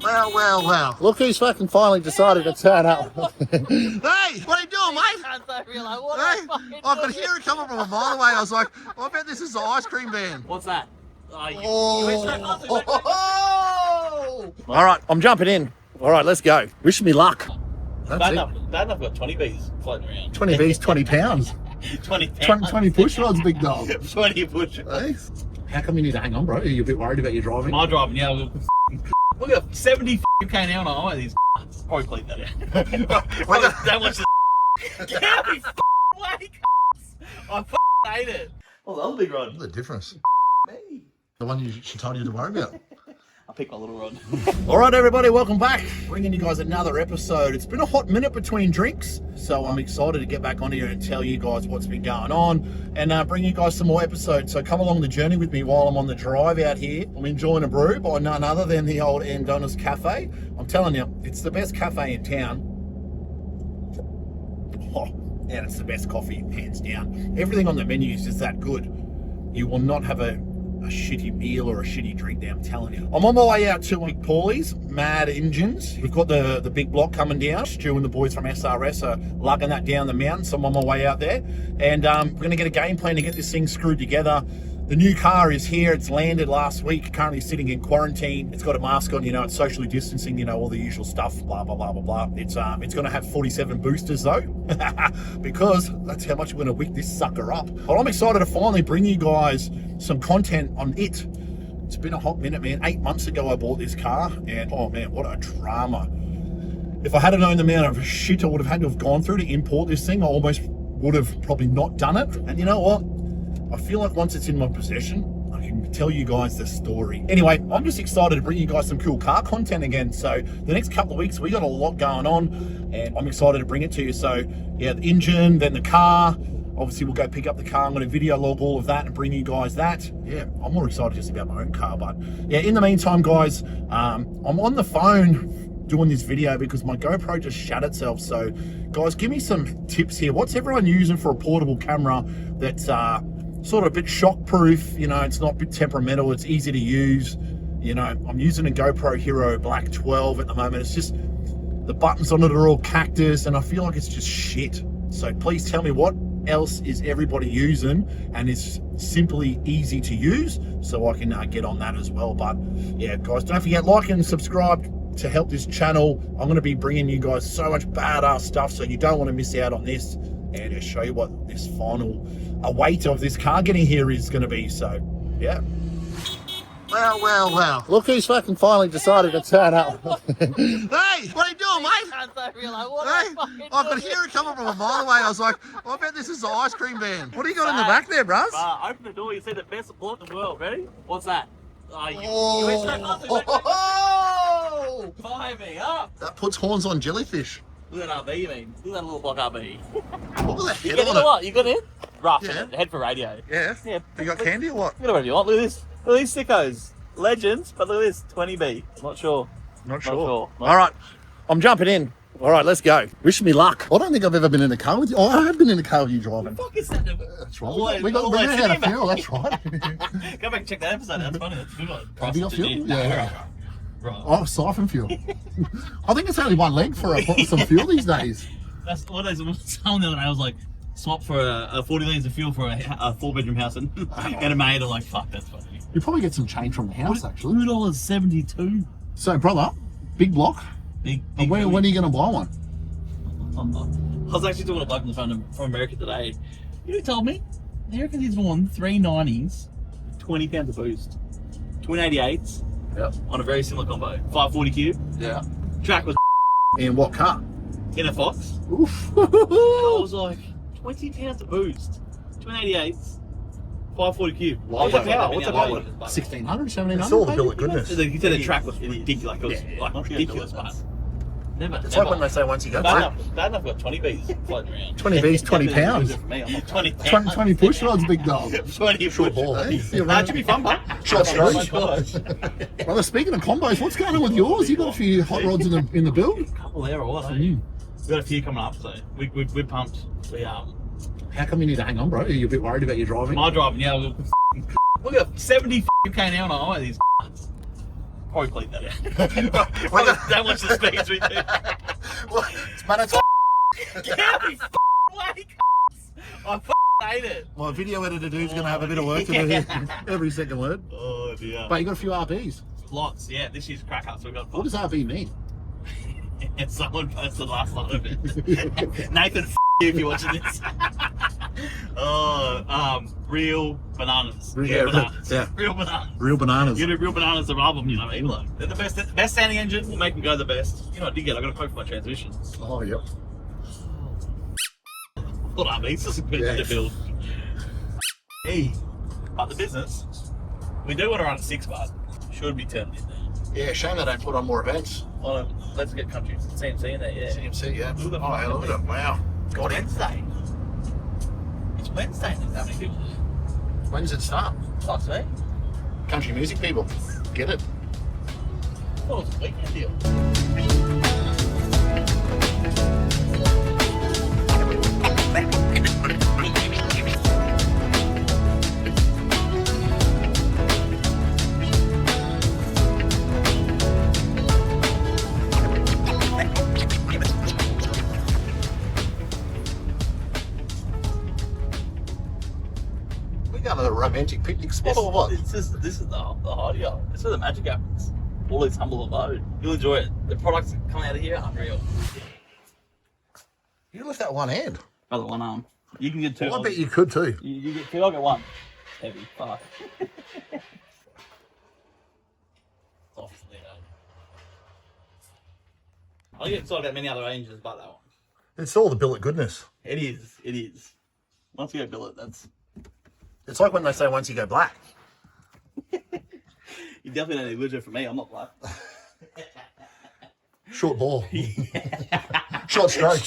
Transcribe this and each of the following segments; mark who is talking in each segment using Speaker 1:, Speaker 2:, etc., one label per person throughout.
Speaker 1: Well. Look who's fucking finally decided to turn up. Hey, what are you doing, mate? Hey, I could hear it coming from a mile away. I was like, I bet this is the ice cream van.
Speaker 2: What's that?
Speaker 1: All right, I'm jumping in. All right, let's go. Wish me luck.
Speaker 2: Bad enough I've got 20 bees floating around.
Speaker 1: 20 Bs, 20 pounds.
Speaker 2: 20 pounds.
Speaker 1: 20 push rods, big dog.
Speaker 2: 20 push
Speaker 1: Hey.
Speaker 2: rods.
Speaker 1: How come you need to hang on, bro? Are you a bit worried about your driving?
Speaker 2: My driving, yeah. Look at 70 k an hour on highway, these probably clean that out. Don't watch this. Get out of way, I hate it. Oh, that was a big rod.
Speaker 1: What's the difference?
Speaker 2: Me.
Speaker 1: The one she told you to worry about.
Speaker 2: I picked my little rod.
Speaker 1: All right, everybody, welcome back. Bringing you guys another episode. It's been a hot minute between drinks, so I'm excited to get back on here and tell you guys what's been going on and bring you guys some more episodes. So come along the journey with me while I'm on the drive out here. I'm enjoying a brew by none other than the old Andona's Cafe. I'm telling you, it's the best cafe in town. Oh, and it's the best coffee, hands down. Everything on the menu is just that good. You will not have a shitty meal or a shitty drink there, I'm telling you. I'm on my way out to Pauly's, Mad Engines. We've got the big block coming down. Stu and the boys from SRS are lugging that down the mountain, so I'm on my way out there. And we're going to get a game plan to get this thing screwed together. The new car is here. It's landed last week, currently sitting in quarantine. It's got a mask on, it's socially distancing, all the usual stuff, blah, blah, blah, blah, blah. It's going to have 47 boosters though, because that's how much we're going to wick this sucker up. But I'm excited to finally bring you guys some content on it. It's been a hot minute, man. 8 months ago I bought this car, and oh man, what a drama. If I had known the amount of shit I would have had to have gone through to import this thing, I almost would have probably not done it. And you know what? I feel like once it's in my possession, I can tell you guys the story. Anyway, I'm just excited to bring you guys some cool car content again. So the next couple of weeks, we got a lot going on, and I'm excited to bring it to you. So yeah, the engine, then the car. Obviously, we'll go pick up the car. I'm going to video log all of that and bring you guys that. Yeah, I'm more excited just about my own car. But yeah, in the meantime, guys, I'm on the phone doing this video because my GoPro just shut itself. So guys, give me some tips here. What's everyone using for a portable camera that's sort of a bit shock proof? It's not a bit temperamental, it's easy to use. I'm using a GoPro Hero Black 12 at the moment. It's just the buttons on it are all cactus and I feel like it's just shit. So please tell me what else is everybody using and it's simply easy to use, so I can get on that as well. But yeah, guys, don't forget, like and subscribe to help this channel. I'm going to be bringing you guys so much badass stuff, so you don't want to miss out on this, and to show you what this final weight of this car getting here is going to be. So yeah, well. Look who's fucking finally decided to turn up. Hey, what are you doing, mate? Hey, I could hear it coming from a mile away. I was like, I bet this is the ice cream van. What do you got in the back there, bruz?
Speaker 2: Open the door, you see the best support in the world. Ready? What's that? Fire me up.
Speaker 1: That puts horns on jellyfish.
Speaker 2: Look at that RV, you mean? Look at that little block RV.
Speaker 1: Look at that
Speaker 2: You
Speaker 1: head
Speaker 2: get
Speaker 1: on
Speaker 2: in
Speaker 1: it.
Speaker 2: what? You got in? Rough,
Speaker 1: Yeah.
Speaker 2: Head for radio.
Speaker 1: Yeah. You got candy or what?
Speaker 2: You got whatever you want. Look at this. Look at these sickos. Legends, but look at this. 20B. Not sure.
Speaker 1: Not sure. All right, I'm jumping in. All right, let's go. Wish me luck. I don't think I've ever been in a car with you. Oh, I have been in a car with you driving.
Speaker 2: What the fuck is that?
Speaker 1: That's right. We got how to fuel. That's right.
Speaker 2: Go back and check that episode. That's funny. That's a good one.
Speaker 1: Have you got fuel? Yeah.
Speaker 2: Right.
Speaker 1: Oh, siphon fuel. I think it's only one leg for some fuel these days.
Speaker 2: That's what I was telling the other day. I was like, swap for a 40 litres of fuel for a 4-bedroom house and a maid. I'm like, fuck, that's funny.
Speaker 1: You probably get some change from the house, actually.
Speaker 2: $2.72.
Speaker 1: So, brother, big block.
Speaker 2: Big
Speaker 1: when are you going to buy one?
Speaker 2: I was actually talking to a bloke on the phone from America today. You know who told me? He reckons he's won 390s, 20 pounds of boost, twin 88s.
Speaker 1: Yep.
Speaker 2: On a very similar combo. 540 cube.
Speaker 1: Yeah.
Speaker 2: Track was
Speaker 1: In what car?
Speaker 2: in a Fox.
Speaker 1: Oof.
Speaker 2: I was like, 20 pounds of boost, twin 88s, 540 cube.
Speaker 1: What's
Speaker 2: What's
Speaker 1: the power? 1600, 1700? It's all the bill of goodness.
Speaker 2: He said the track was ridiculous. Like, ridiculous, but never.
Speaker 1: It's like when they say once you go back.
Speaker 2: Bad enough got 20 Bs floating around.
Speaker 1: 20 Bs, 20 pounds. 20 push rods, big dog.
Speaker 2: 20
Speaker 1: Short ball, eh?
Speaker 2: That should be fun, but
Speaker 1: Short stroke. Brother, speaking of combos, what's going on with yours? You got a few hot rods in the build?
Speaker 2: A couple there or what? We've got a few coming up, so we're pumped.
Speaker 1: How come you need to hang on, bro? Are you a bit worried about your driving?
Speaker 2: My driving, yeah. Look at 70 k an hour on highway, these Probably bleep that out.
Speaker 1: Well,
Speaker 2: Don't watch the speeds we do.
Speaker 1: well, it's managed.
Speaker 2: Get out of me way, I hate it.
Speaker 1: My video editor dude's going to have a bit of work to do here. Every second word.
Speaker 2: Oh dear.
Speaker 1: But you got a few RBs.
Speaker 2: Lots, yeah. This year's crack up, so we got.
Speaker 1: What does RB mean?
Speaker 2: Someone posted the last line of it. Nathan, you if you're watching this. Real bananas.
Speaker 1: Yeah,
Speaker 2: Real bananas.
Speaker 1: yeah.
Speaker 2: Real bananas.
Speaker 1: Real bananas.
Speaker 2: You know, real bananas are album, you know what I mean? Look, they're the best sounding engine, will make them go the best. You know what I did get? I got a quote for my transmission.
Speaker 1: Oh, yep.
Speaker 2: What up, mate? It's just a bit to build. Hey, but the business, we do want to run a 6 bar. Should be turned in there.
Speaker 1: Yeah, shame they don't put on more events.
Speaker 2: Oh, let's get country CMC in there, yeah.
Speaker 1: CMC, yeah.
Speaker 2: Look at
Speaker 1: Oh, yeah, look at it. Wow. Got it.
Speaker 2: Wednesday. It's Wednesday. There's that many people.
Speaker 1: When does it start?
Speaker 2: Sucks, eh?
Speaker 1: Country music people. Get it.
Speaker 2: Well, it's a weekend deal.
Speaker 1: Going to a romantic picnic spot or what?
Speaker 2: This is the hideout. This is where the magic happens. All this humble abode. You'll enjoy it. The products that come out of here are unreal.
Speaker 1: You lift that one hand.
Speaker 2: Brother, one arm. You can get two.
Speaker 1: Well, I bet you could too.
Speaker 2: You get two, I'll get one. Heavy. Fuck. Obviously, I get excited about many other engines but that one.
Speaker 1: It's all the billet goodness.
Speaker 2: It is. It is. Once you go billet, that's...
Speaker 1: It's like when they say once you go black.
Speaker 2: You definitely don't need Lujo for me. I'm not black.
Speaker 1: Short ball. Short stroke.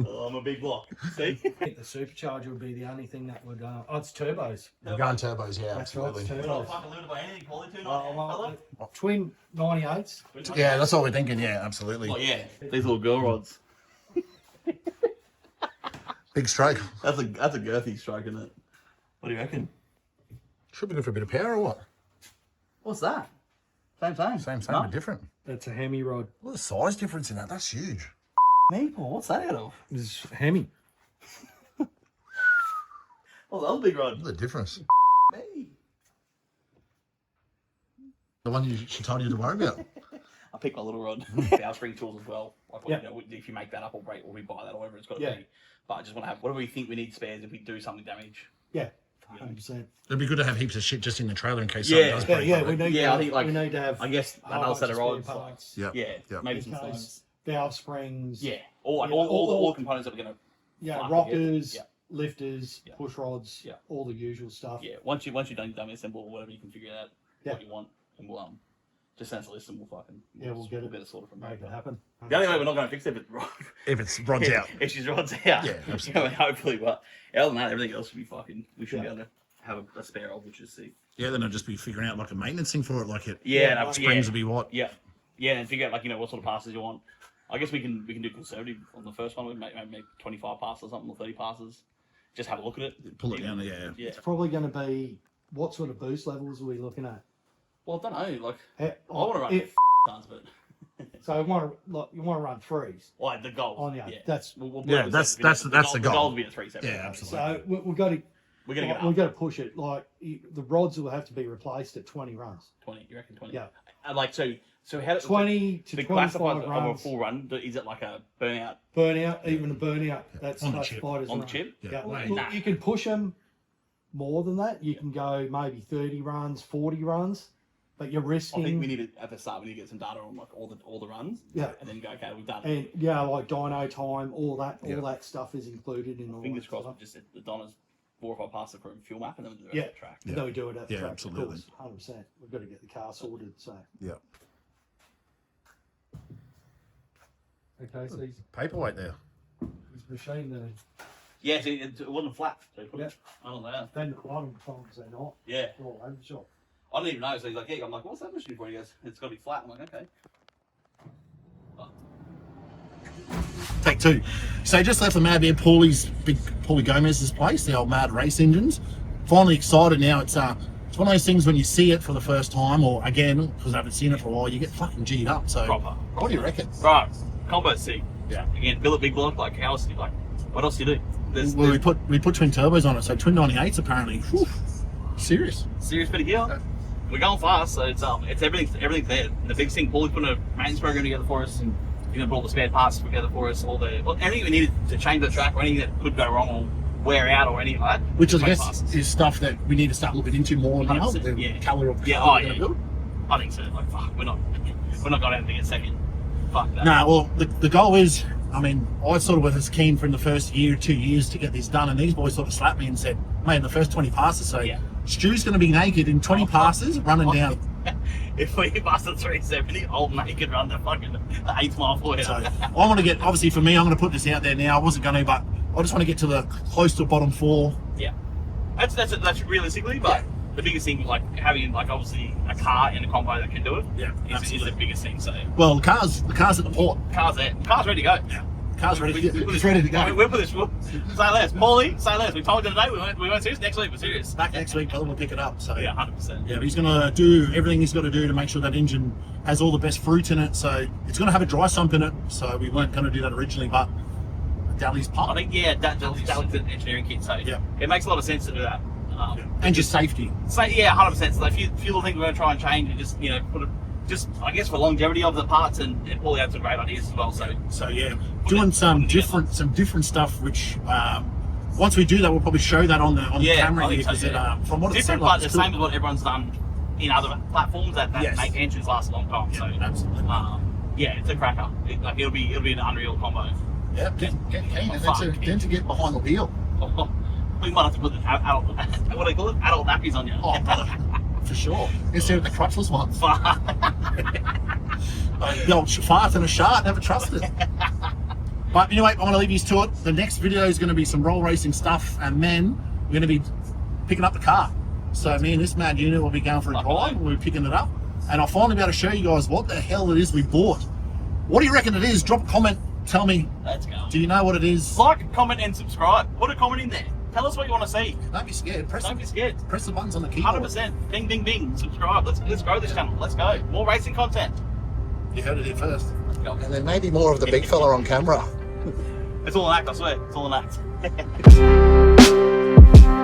Speaker 2: Oh, I'm a big block. See?
Speaker 3: I think the supercharger would be the only thing that would. Oh, it's turbos.
Speaker 1: We're going turbos, yeah,
Speaker 3: That's right,
Speaker 1: absolutely.
Speaker 3: it's
Speaker 2: We're not
Speaker 3: turbos.
Speaker 2: fucking limited by anything, Pauly.
Speaker 3: Twin 98s.
Speaker 1: Yeah, that's all we're thinking, yeah, absolutely.
Speaker 2: Oh, yeah. These little girl rods.
Speaker 1: Big stroke.
Speaker 2: That's a girthy stroke, isn't it? What do you reckon?
Speaker 1: Should be good for a bit of power or what?
Speaker 2: What's that? Same.
Speaker 1: Same,
Speaker 2: No.
Speaker 1: but different.
Speaker 3: That's a Hemi rod.
Speaker 1: Look at the size difference in that, that's huge.
Speaker 2: Maple, what's that out of?
Speaker 3: This is Hemi.
Speaker 2: Oh, that was a big rod.
Speaker 1: Look at the difference.
Speaker 2: Me.
Speaker 1: The one she told you to worry about.
Speaker 2: I picked my little rod. Our spring tools as well. Like,
Speaker 3: Yeah.
Speaker 2: you know, if you make that up or break, or we buy that, or whatever it's got to
Speaker 3: Yeah.
Speaker 2: be. But I just want to have, what do we think we need spares if we do something damage?
Speaker 3: Yeah, 100%.
Speaker 1: It'd be good to have heaps of shit just in the trailer in case
Speaker 2: Yeah.
Speaker 1: something does
Speaker 3: Yeah,
Speaker 1: break.
Speaker 3: yeah,
Speaker 1: on
Speaker 3: we
Speaker 1: it.
Speaker 3: need.
Speaker 2: Yeah,
Speaker 3: to,
Speaker 2: I think, like,
Speaker 3: we need to have.
Speaker 2: I guess
Speaker 3: a whole
Speaker 2: another
Speaker 3: bunch
Speaker 2: set of
Speaker 3: spare
Speaker 2: rods.
Speaker 3: parts.
Speaker 1: Yep.
Speaker 2: Yeah,
Speaker 1: Yep.
Speaker 2: maybe
Speaker 3: In
Speaker 2: some phones.
Speaker 3: case valve springs.
Speaker 2: Yeah, all, like,
Speaker 3: Yeah,
Speaker 2: all the
Speaker 3: all-
Speaker 2: components that we're going to.
Speaker 3: Yeah,
Speaker 2: Fuck,
Speaker 3: rockers,
Speaker 2: yeah.
Speaker 3: lifters,
Speaker 2: Yeah.
Speaker 3: push rods,
Speaker 2: Yeah.
Speaker 3: all the usual stuff.
Speaker 2: Yeah, once you've done your dummy assemble or whatever, you can figure out
Speaker 3: Yeah.
Speaker 2: what you want, and we'll just send us a list and we'll fucking
Speaker 3: We'll get it.
Speaker 2: a sorted from
Speaker 3: Make
Speaker 2: there.
Speaker 3: it happen.
Speaker 2: The only way we're not going to fix it if it's
Speaker 1: If it's rods out.
Speaker 2: if she's rods out.
Speaker 1: Yeah, absolutely.
Speaker 2: I mean, hopefully, but other than that, everything else should be fucking. We should
Speaker 3: Yeah.
Speaker 2: be able to have a spare of, which is sick.
Speaker 1: Yeah, then I'll just be figuring out like a maintenance thing for it, like it.
Speaker 2: Yeah, no,
Speaker 1: Springs
Speaker 2: yeah.
Speaker 1: will be what?
Speaker 2: Yeah, and figure out like what sort of passes you want. I guess we can do conservative on the first one. We make 25 passes or something, or 30 passes. Just have a look at it.
Speaker 1: Pull it down, yeah.
Speaker 2: Yeah.
Speaker 3: It's probably going to be. What sort of boost levels are we looking at?
Speaker 2: Well, I don't know. Like,
Speaker 3: I
Speaker 2: want to run
Speaker 3: If,
Speaker 2: tons, but
Speaker 3: so you want to run threes
Speaker 2: like the goals.
Speaker 3: on the
Speaker 2: yeah.
Speaker 3: That's
Speaker 2: We'll
Speaker 1: Yeah, that's the goal.
Speaker 2: The goal will be at 3 separate.
Speaker 1: Yeah, absolutely.
Speaker 3: so we've got to.
Speaker 2: We're gonna get
Speaker 3: We've
Speaker 2: up.
Speaker 3: got to push it. Like the rods will have to be replaced at 20 runs.
Speaker 2: 20. You reckon 20?
Speaker 3: Yeah.
Speaker 2: And like so how
Speaker 3: 20 to
Speaker 2: the
Speaker 3: 25
Speaker 2: classified of a
Speaker 3: runs.
Speaker 2: full run? Is it like a burnout
Speaker 3: Burnout, even a burnout. That's
Speaker 1: On the
Speaker 3: classified
Speaker 1: chip.
Speaker 3: as
Speaker 2: on
Speaker 3: a
Speaker 2: the
Speaker 3: run.
Speaker 2: chip?
Speaker 3: Yeah.
Speaker 1: Yeah.
Speaker 3: Look,
Speaker 2: Nah.
Speaker 3: you can push them more than that. You can go maybe 30 runs, 40 runs, but you're
Speaker 2: I
Speaker 3: risking.
Speaker 2: think we need to, at the start we need to get some data on like all the runs.
Speaker 3: Yeah.
Speaker 2: And then go, okay, we've done it.
Speaker 3: And yeah, like dyno time, all
Speaker 1: Yeah.
Speaker 3: that stuff is included in all
Speaker 2: Fingers
Speaker 3: that
Speaker 2: crossed.
Speaker 3: stuff.
Speaker 2: Just the Donna's 4 or 5 passes for a fuel map and then the rest
Speaker 3: Yeah.
Speaker 2: of the track.
Speaker 1: Yeah.
Speaker 3: Then we do it at the
Speaker 1: Yeah,
Speaker 3: track,
Speaker 1: absolutely.
Speaker 3: of course, 100%. We've got to get the car sorted. So
Speaker 1: Yeah.
Speaker 3: okay, so he's
Speaker 1: Paperweight there.
Speaker 3: machine there.
Speaker 2: Yeah, so it wasn't flat. So
Speaker 3: Yeah.
Speaker 2: I don't know.
Speaker 3: Then the bottom times they're not.
Speaker 2: Yeah.
Speaker 3: They're all over the shop.
Speaker 2: I didn't even know. So he's like, yeah. I'm like, what's that machine for? He goes, it's got to be flat. I'm like, okay.
Speaker 1: Take two. So just left the Mad Bear Pauly Gomez's place, the old Mad Race Engines. Finally excited now. It's it's one of those things when you see it for the first time, or again, because I haven't seen it for a while, you get fucking G'd up. So,
Speaker 2: Proper.
Speaker 1: what do you reckon?
Speaker 2: Right, combo C.
Speaker 1: Yeah.
Speaker 2: Again, billet big block. Like, how else do you like? What else do you do?
Speaker 1: Well, we put twin turbos on it, so twin 98s apparently. Whew, serious.
Speaker 2: Serious bit of gear. We're going fast, so it's everything's there. The biggest thing, Pauly's putting a maintenance program together for us, and you're gonna put all the spare parts together for us. Anything we needed to change the track, or anything that could go wrong or wear out or anything like that.
Speaker 1: Which I guess is stuff that we need to start looking into more now. The
Speaker 2: yeah.
Speaker 1: colour of the
Speaker 2: yeah,
Speaker 1: car
Speaker 2: oh,
Speaker 1: we're
Speaker 2: yeah.
Speaker 1: gonna build.
Speaker 2: I think so. Like, fuck, we're not going anything in second. Fuck that.
Speaker 1: No, well, the goal is, I mean, I sort of was keen for in the first year, 2 years to get this done, and these boys sort of slapped me and said, mate, in the first 20 passes, so
Speaker 2: Yeah.
Speaker 1: Stu's going to be naked in 20 passes running down.
Speaker 2: If we bust a 370, I'll make it run the fucking 8th mile for you.
Speaker 1: So I want to get, obviously for me, I'm going to put this out there now. I wasn't going to, but I just want to get to the close to bottom 4.
Speaker 2: Yeah, that's realistically, but
Speaker 1: Yeah.
Speaker 2: the biggest thing, like having like obviously a car and a combo that can do it,
Speaker 1: Yeah,
Speaker 2: is
Speaker 1: absolutely.
Speaker 2: the biggest thing. So
Speaker 1: Well, the car's at the port.
Speaker 2: car's there, car's ready to go.
Speaker 1: Yeah. Car's ready. It's ready to go.
Speaker 2: We'll put this. Say less, Pauly. Say less. We told you today we weren't serious. Next week we're serious.
Speaker 1: Back next week, brother, we'll pick it up. So
Speaker 2: Yeah, 100%.
Speaker 1: yeah, he's going to do everything he's got to do to make sure that engine has all the best fruit in it. So it's going to have a dry sump in it. So we weren't going to do that originally, but Dali's
Speaker 2: I
Speaker 1: part.
Speaker 2: think that was an engineering kit, so
Speaker 1: Yeah.
Speaker 2: it makes a lot of sense to do that.
Speaker 1: And just safety.
Speaker 2: So yeah, 100%. So a few little things we're going to try and change, and just just I guess for longevity of the parts, and Pauly had some great ideas as well.
Speaker 1: So yeah, doing some different stuff. Which once we do that, we'll probably show that on the camera
Speaker 2: I think
Speaker 1: here,
Speaker 2: so,
Speaker 1: because
Speaker 2: yeah.
Speaker 1: from what it
Speaker 2: different,
Speaker 1: sounds like,
Speaker 2: but
Speaker 1: it's
Speaker 2: the
Speaker 1: cool.
Speaker 2: same as what everyone's done in other platforms that
Speaker 1: Yes.
Speaker 2: make engines last a long time.
Speaker 1: Yeah,
Speaker 2: So
Speaker 1: absolutely.
Speaker 2: yeah, it's a cracker. It'll be an unreal combo.
Speaker 1: Yeah, get keen, and
Speaker 2: Fuck.
Speaker 1: then to get behind the wheel.
Speaker 2: We might have to put the adult, what do they call it? Adult nappies on you.
Speaker 1: Oh, brother, for sure. Instead of the crutchless ones. The old fart and a shard, never trusted. But anyway, I'm going to leave you to it. The next video is going to be some roll racing stuff, and then we're going to be picking up the car. So me and this mad unit will be going for a drive. We'll be picking it up, and I'll finally be able to show you guys what the hell it is we bought. What do you reckon it is? Drop a comment. Tell me.
Speaker 2: Let's go.
Speaker 1: Do you know what it is?
Speaker 2: Like, comment, and subscribe. Put a comment in there. Tell us what you want to see.
Speaker 1: Don't be scared.
Speaker 2: Don't be scared.
Speaker 1: Press the buttons on the keyboard.
Speaker 2: 100%. Bing, bing, bing. Subscribe. Let's grow this channel. Let's go. More racing content.
Speaker 1: You heard it here first.
Speaker 2: Let's go.
Speaker 4: And then maybe more of the big fella on camera.
Speaker 2: It's all an act, I swear. It's all an act.